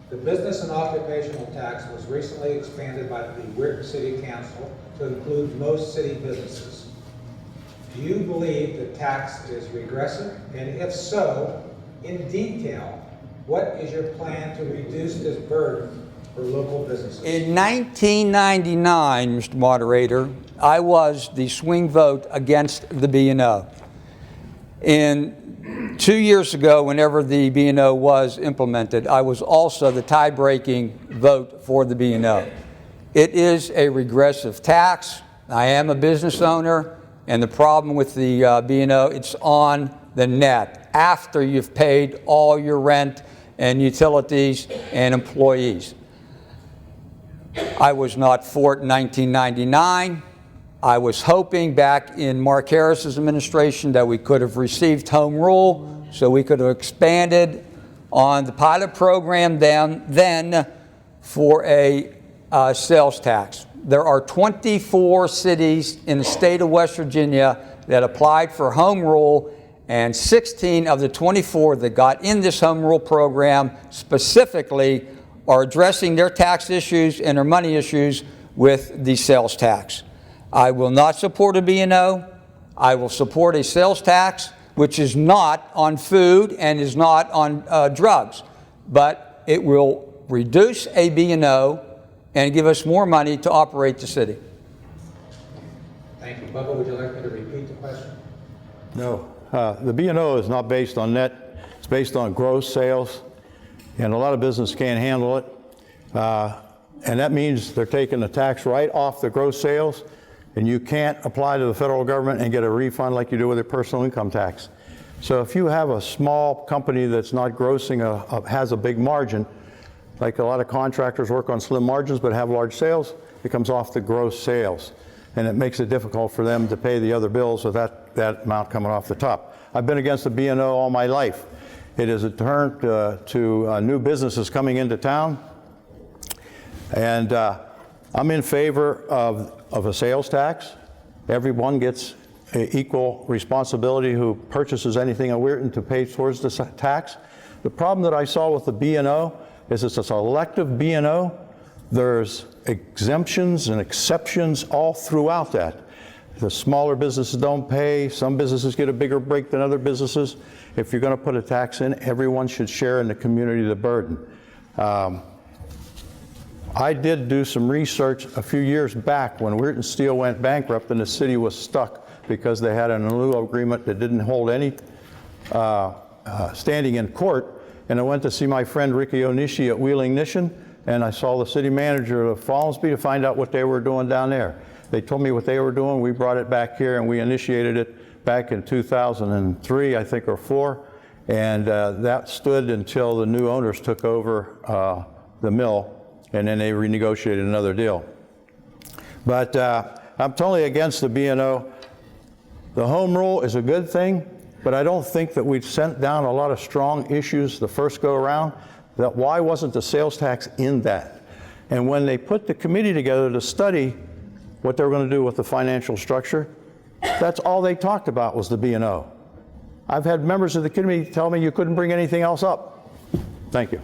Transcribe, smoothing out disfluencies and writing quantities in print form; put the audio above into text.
The business and occupational tax was recently expanded by the Weirton City Council to include most city businesses. Do you believe the tax is regressive? And if so, in detail, what is your plan to reduce this burden for local businesses? In 1999, Mr. Moderator, I was the swing vote against the B&O. In 2 years ago, whenever the B&O was implemented, I was also the tie-breaking vote for the B&O. It is a regressive tax. I am a business owner, and the problem with the B&O, it's on the net after you've paid all your rent and utilities and employees. I was not for it in 1999. I was hoping back in Mark Harris's administration that we could have received home rule so we could have expanded on the pilot program then for a sales tax. There are 24 cities in the state of West Virginia that applied for home rule, and 16 of the 24 that got in this home rule program specifically are addressing their tax issues and their money issues with the sales tax. I will not support a B&O. I will support a sales tax, which is not on food and is not on drugs, but it will reduce a B&O and give us more money to operate the city. Thank you. Bubba, would you like me to repeat the question? No. The B&O is not based on net. It's based on gross sales, and a lot of businesses can't handle it. And that means they're taking the tax right off the gross sales, and you can't apply to the federal government and get a refund like you do with your personal income tax. So if you have a small company that's not grossing, has a big margin, like a lot of contractors work on slim margins but have large sales, it comes off the gross sales. And it makes it difficult for them to pay the other bills with that amount coming off the top. I've been against the B&O all my life. It is a turn to new businesses coming into town. And I'm in favor of a sales tax. Everyone gets equal responsibility who purchases anything at Weirton to pay towards the tax. The problem that I saw with the B&O is it's a selective B&O. There's exemptions and exceptions all throughout that. The smaller businesses don't pay. Some businesses get a bigger break than other businesses. If you're going to put a tax in, everyone should share in the community the burden. I did do some research a few years back when Weirton Steel went bankrupt and the city was stuck because they had an in lieu agreement that didn't hold any standing in court. And I went to see my friend Ricky Onishi at Wheeling Nishan, and I saw the city manager of Fallsby to find out what they were doing down there. They told me what they were doing. We brought it back here and we initiated it back in 2003, I think, or 4. And that stood until the new owners took over the mill, and then they renegotiated another deal. But I'm totally against the B&O. The home rule is a good thing, but I don't think that we've sent down a lot of strong issues the first go around. That why wasn't the sales tax in that? And when they put the committee together to study what they were going to do with the financial structure, that's all they talked about was the B&O. I've had members of the committee tell me you couldn't bring anything else up. Thank you.